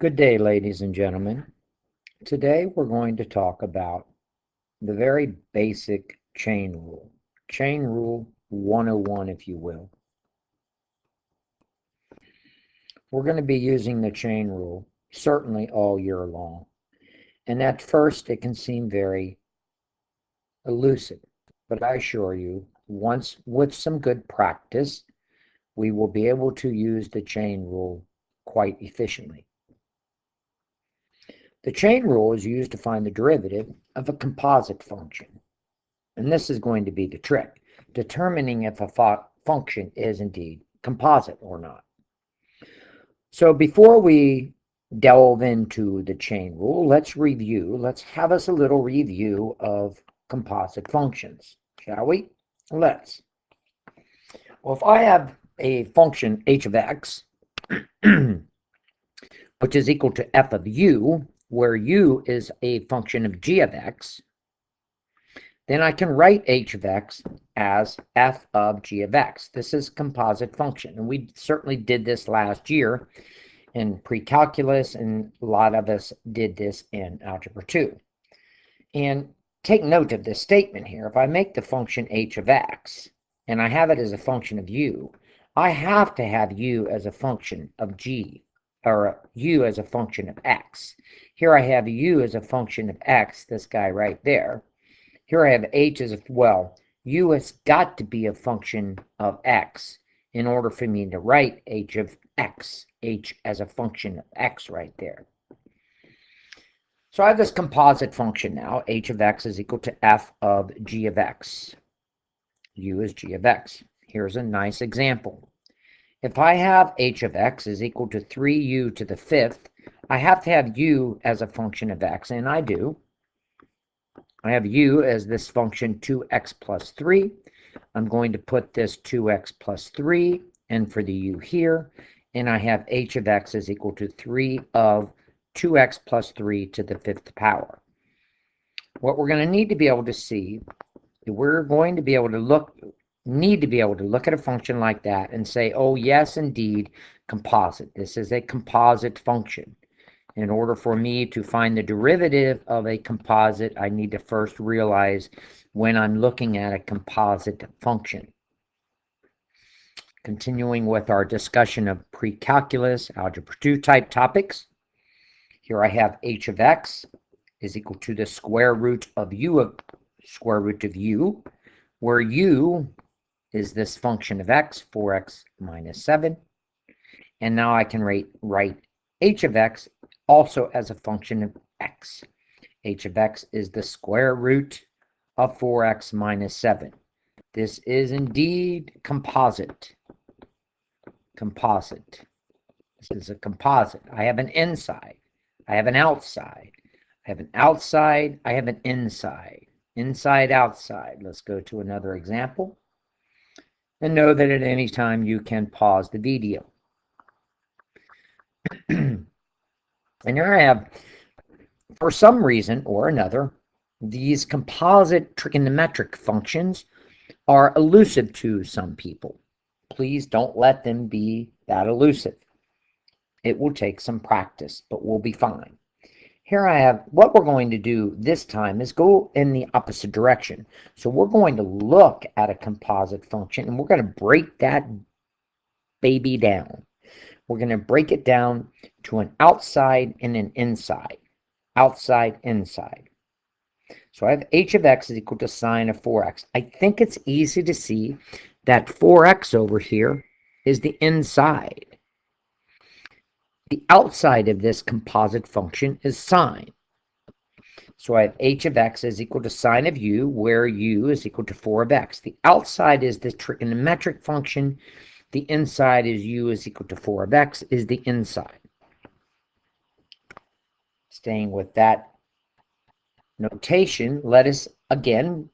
Good day, ladies and gentlemen. Today we're going to talk about the very basic chain rule. Chain rule 101, if you will. We're going to be using the chain rule certainly all year long. And at first it can seem very elusive, but I assure you, once with some good practice, we will be able to use the chain rule quite efficiently. The chain rule is used to find the derivative of a composite function. And this is going to be the trick, determining if a function is indeed composite or not. So before we delve into the chain rule, let's have us a little review of composite functions, shall we? Let's. Well, if I have a function h of x, which is equal to f of u, where u is a function of g of x, then I can write h of x as f of g of x. This is a composite function, and we certainly did this last year in pre-calculus, and a lot of us did this in Algebra 2. And take note of this statement here. If I make the function h of x, and I have it as a function of u, I have to have u as a function of g, or u as a function of x. Here I have u as a function of x, this guy right there. Here I have h as well. U has got to be a function of x in order for me to write h of x, h as a function of x right there. So I have this composite function now, h of x is equal to f of g of x. U is g of x. Here's a nice example. If I have h of x is equal to 3u to the fifth, I have to have u as a function of x, and I do. I have u as this function 2x plus 3. I'm going to put this 2x plus 3 in for the u here, and I have h of x is equal to 3 of 2x plus 3 to the fifth power. What we're going to need to be able to see, we're going to be able to look at a function like that and say, oh yes, indeed, composite. This is a composite function. In order for me to find the derivative of a composite, I need to first realize when I'm looking at a composite function. Continuing with our discussion of pre-calculus, Algebra 2 type topics, here I have h of x is equal to the square root of u, where u is this function of x, 4x minus 7. And now I can write h of x also as a function of x. H of x is the square root of 4x minus 7. This is indeed composite. Composite. This is a composite. I have an inside. I have an outside. I have an outside. I have an inside. Inside, outside. Let's go to another example. And know that at any time you can pause the video. And here I have, for some reason or another, these composite trigonometric functions are elusive to some people. Please don't let them be that elusive. It will take some practice, but we'll be fine. Here I have, what we're going to do this time is go in the opposite direction. So we're going to look at a composite function, and we're going to break that baby down. We're going to break it down to an outside and an inside. Outside, inside. So I have h of x is equal to sine of 4x. I think it's easy to see that 4x over here is the inside. The outside of this composite function is sine. So I have h of x is equal to sine of u, where u is equal to 4 of x. The outside is the trigonometric function. The inside is u is equal to 4 of x is the inside. Staying with that notation, let us again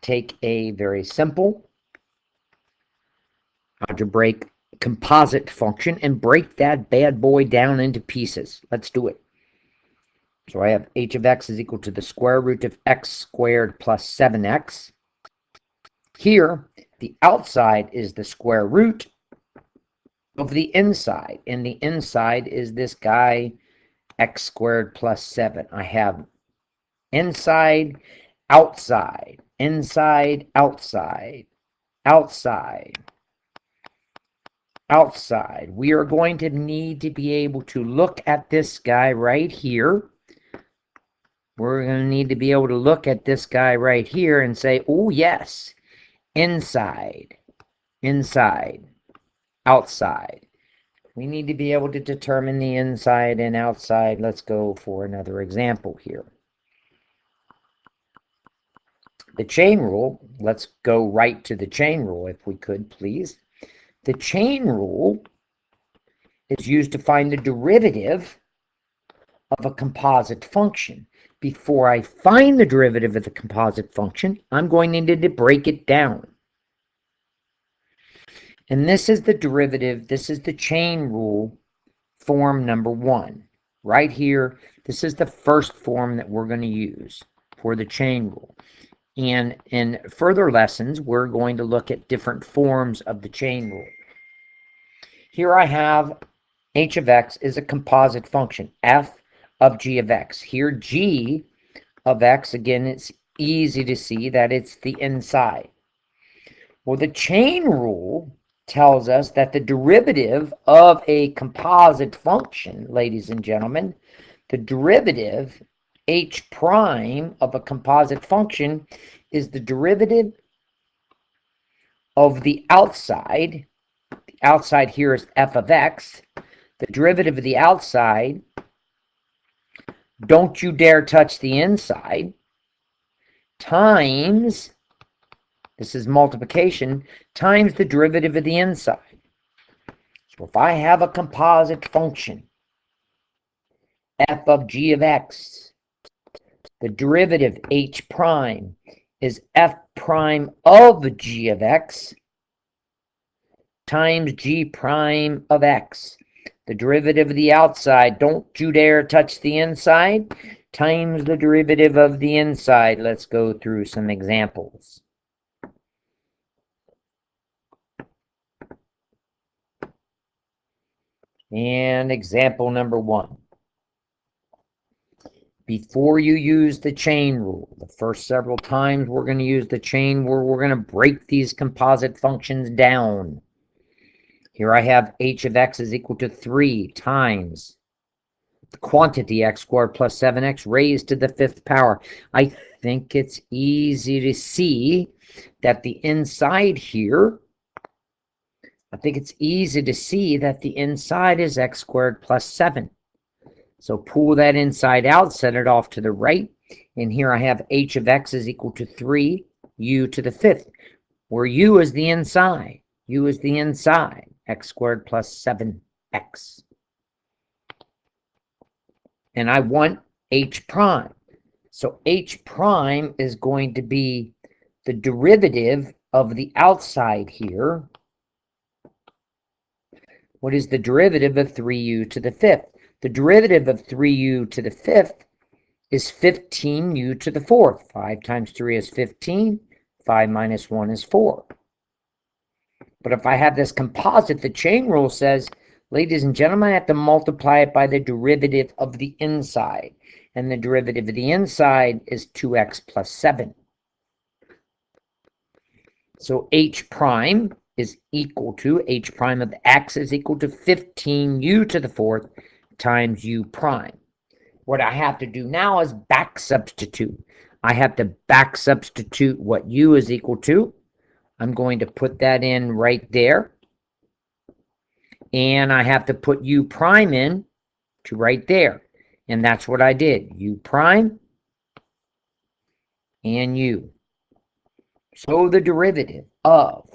take a very simple algebraic composite function and break that bad boy down into pieces. Let's do it. So I have h of x is equal to the square root of x squared plus 7x. Here, the outside is the square root of the inside. And the inside is this guy, x squared plus 7. I have inside, outside, inside, outside, outside, outside. We are going to need to be able to look at this guy right here. We're going to need to be able to look at this guy right here and say, oh, yes, inside, inside, outside. We need to be able to determine the inside and outside. Let's go for another example here. The chain rule, let's go right to the chain rule if we could, please. The chain rule is used to find the derivative of a composite function. Before I find the derivative of the composite function, I'm going to need to break it down. And this is the derivative, this is the chain rule, form number 1. Right here, this is the first form that we're going to use for the chain rule. And in further lessons, we're going to look at different forms of the chain rule. Here I have h of x is a composite function, f of g of x. Here g of x, again, it's easy to see that it's the inside. Well, the chain rule tells us that the derivative of a composite function, ladies and gentlemen, the derivative h prime of a composite function is the derivative of the outside. The outside here is f of x. The derivative of the outside, don't you dare touch the inside, times, this is multiplication, times the derivative of the inside. So if I have a composite function, f of g of x, the derivative h prime is f prime of g of x times g prime of x. The derivative of the outside, don't you dare touch the inside, times the derivative of the inside. Let's go through some examples. And example number 1. Before you use the chain rule, the first several times we're going to use the chain rule, we're going to break these composite functions down. Here I have h of x is equal to 3 times the quantity x squared plus 7x raised to the 5th power. I think it's easy to see that the inside here, is x squared plus 7. So pull that inside out, set it off to the right, and here I have h of x is equal to 3 u to the 5th, where u is the inside. U is the inside, x squared plus 7x. And I want h prime. So h prime is going to be the derivative of the outside here. What is the derivative of 3u to the 5th? The derivative of 3u to the 5th is 15u to the 4th. 5 times 3 is 15. 5 minus 1 is 4. But if I have this composite, the chain rule says, ladies and gentlemen, I have to multiply it by the derivative of the inside. And the derivative of the inside is 2x plus 7. So h prime is equal to, h prime of x is equal to 15u to the 4th times u prime. What I have to do now is back substitute. I have to back substitute what u is equal to. I'm going to put that in right there. And I have to put u prime in to right there. And that's what I did. U prime and u. So the derivative of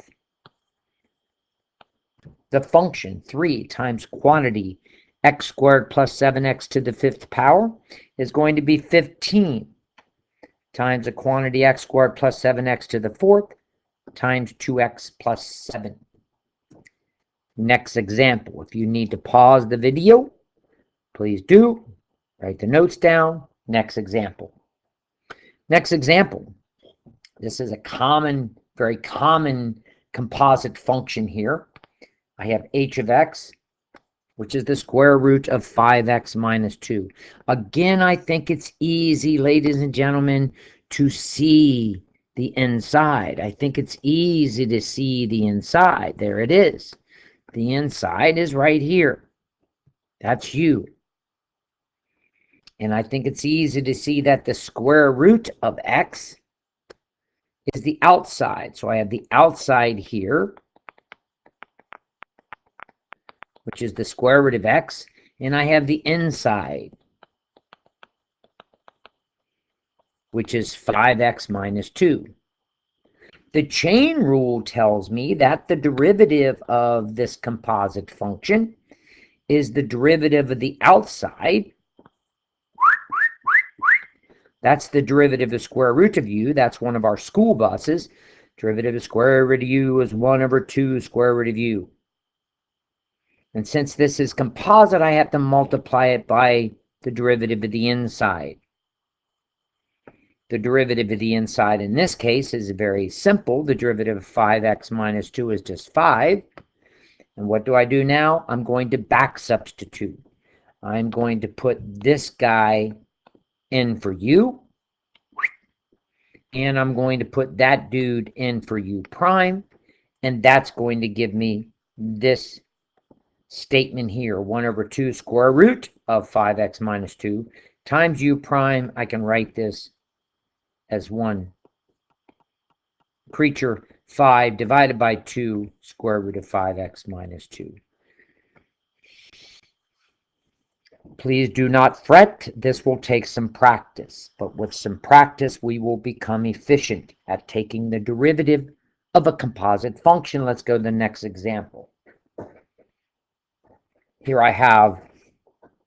the function 3 times quantity x squared plus 7x to the 5th power is going to be 15 times the quantity x squared plus 7x to the 4th times 2x plus 7. Next example. If you need to pause the video, please do. Write the notes down. Next example. Next example. This is a common, very common composite function here. I have h of x, which is the square root of 5x minus 2. Again, I think it's easy, ladies and gentlemen, to see the inside. I think it's easy to see the inside. There it is. The inside is right here. That's u. And I think it's easy to see that the square root of x is the outside. So I have the outside here, which is the square root of x, and I have the inside, which is 5x minus 2. The chain rule tells me that the derivative of this composite function is the derivative of the outside. That's the derivative of the square root of u. That's one of our school buses. Derivative of square root of u is 1 over 2 square root of u. And since this is composite, I have to multiply it by the derivative of the inside. The derivative of the inside in this case is very simple. The derivative of 5x minus 2 is just 5. And what do I do now? I'm going to back substitute. I'm going to put this guy in for u, and I'm going to put that dude in for u prime, and that's going to give me this statement here, 1 over 2 square root of 5x minus 2 times u prime. I can write this as 1 creature 5 divided by 2 square root of 5x minus 2. Please do not fret. This will take some practice, but with some practice, we will become efficient at taking the derivative of a composite function. Let's go to the next example. Here I have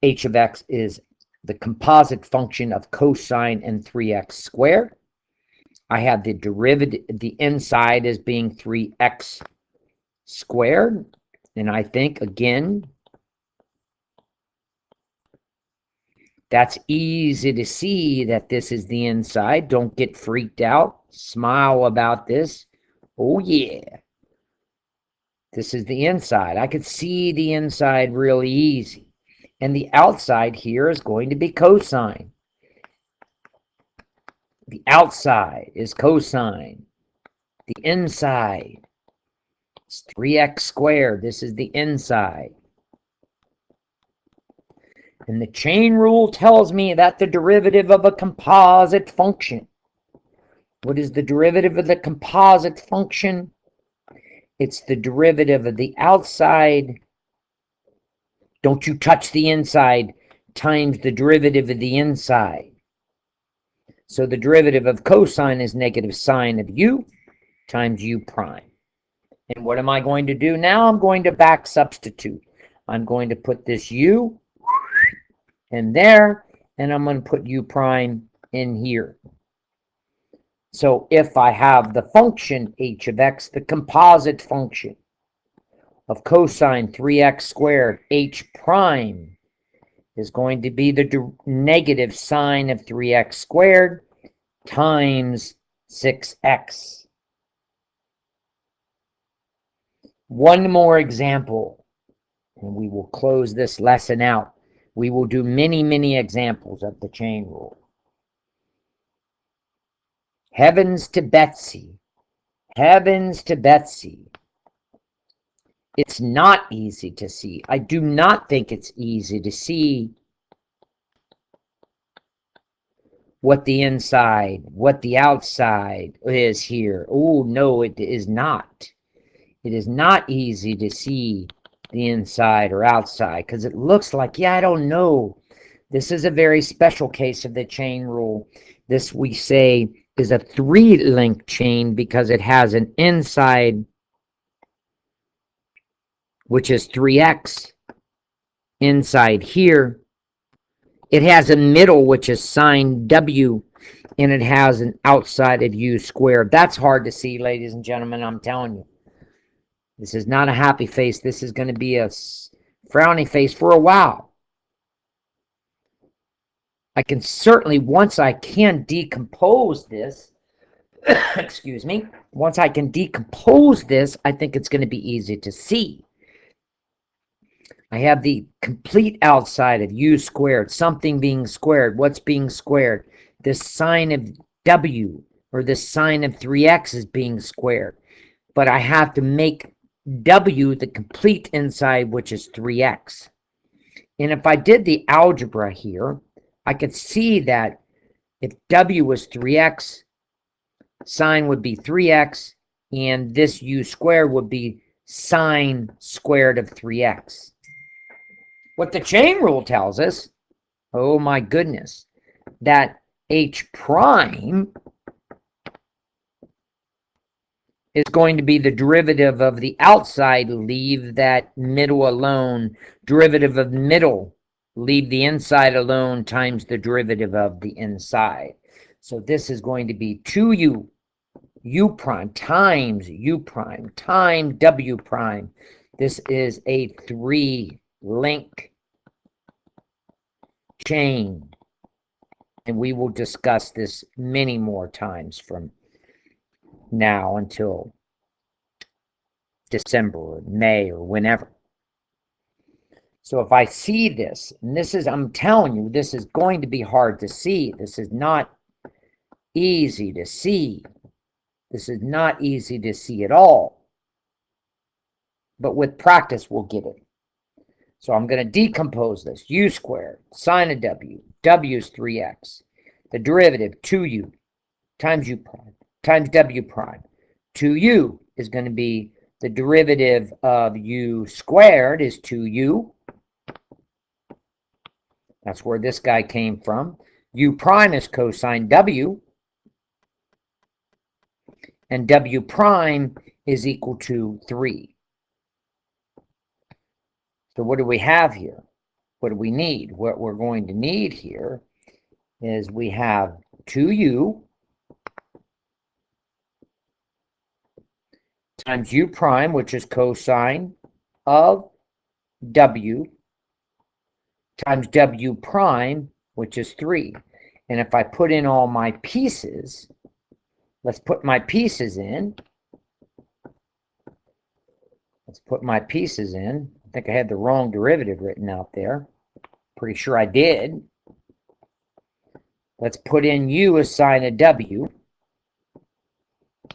h of x is the composite function of cosine and 3x squared. I have the derivative, the inside as being 3x squared, and I think, again, that's easy to see that this is the inside. Don't get freaked out. Smile about this. Oh, yeah. This is the inside. I could see the inside really easy. And the outside here is going to be cosine. The outside is cosine. The inside is 3x squared. This is the inside. And the chain rule tells me that the derivative of a composite function. What is the derivative of the composite function? It's the derivative of the outside. Don't you touch the inside times the derivative of the inside. So the derivative of cosine is negative sine of u times u prime. And what am I going to do now? I'm going to back substitute. I'm going to put this u in there, and I'm going to put u prime in here. So if I have the function h of x, the composite function of cosine 3x squared, h prime is going to be the negative sine of 3x squared times 6x. One more example, and we will close this lesson out. We will do many, many examples of the chain rule. Heavens to Betsy. Heavens to Betsy. It's not easy to see. I do not think it's easy to see what the inside, what the outside is here. Oh, no, it is not. It is not easy to see the inside or outside, because it looks like, yeah, I don't know. This is a very special case of the chain rule. This, we say, is a 3-link chain because it has an inside, which is 3x, inside here. It has a middle, which is sine w, and it has an outside of u squared. That's hard to see, ladies and gentlemen, I'm telling you. This is not a happy face. This is going to be a frowny face for a while. I can certainly, once I can decompose this, excuse me, once I can decompose this, I think it's going to be easy to see. I have the complete outside of u squared, something being squared. What's being squared? The sine of w, or the sine of 3x is being squared. But I have to make w the complete inside, which is 3x. And if I did the algebra here, I could see that if w was 3x, sine would be 3x, and this u squared would be sine squared of 3x. What the chain rule tells us, oh my goodness, that h prime is going to be the derivative of the outside, leave that middle alone, derivative of middle, leave the inside alone, times the derivative of the inside. So this is going to be 2u, u prime times u prime times w prime. This is a 3-link chain. And we will discuss this many more times from now until December or May or whenever. So if I see this, and this is, I'm telling you, this is going to be hard to see. This is not easy to see. This is not easy to see at all. But with practice, we'll get it. So I'm going to decompose this. U squared, sine of w, w is 3x. The derivative, 2u times u prime times w prime. 2u is going to be the derivative of u squared is 2u. That's where this guy came from. U prime is cosine w. And w prime is equal to 3. So what do we have here? What do we need? What we're going to need here is we have 2u times u prime, which is cosine of w, times w prime, which is 3. And if I put in all my pieces, let's put my pieces in. Let's put my pieces in. I think I had the wrong derivative written out there. Pretty sure I did. Let's put in u as sine of w.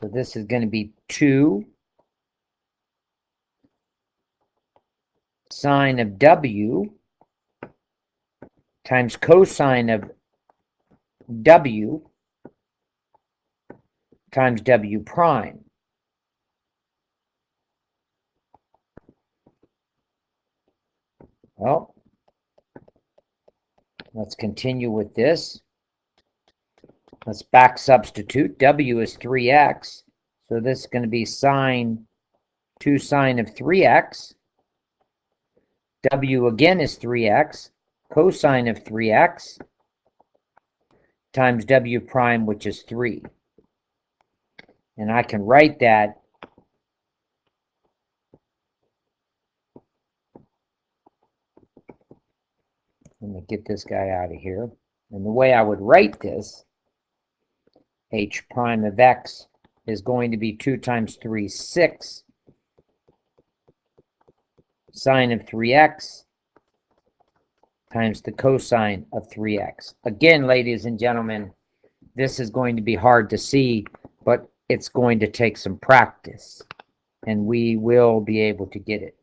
So this is going to be 2 sine of w times cosine of w times w prime. Well, let's continue with this. Let's back substitute. W is 3x. So this is going to be sine 2 sine of 3x. W again is 3x. Cosine of 3x times w prime, which is 3. And I can write that let me get this guy out of here. And the way I would write this, h prime of x is going to be 2 times 3, 6 sine of 3x times the cosine of 3x. Again, ladies and gentlemen, this is going to be hard to see, but it's going to take some practice, and we will be able to get it.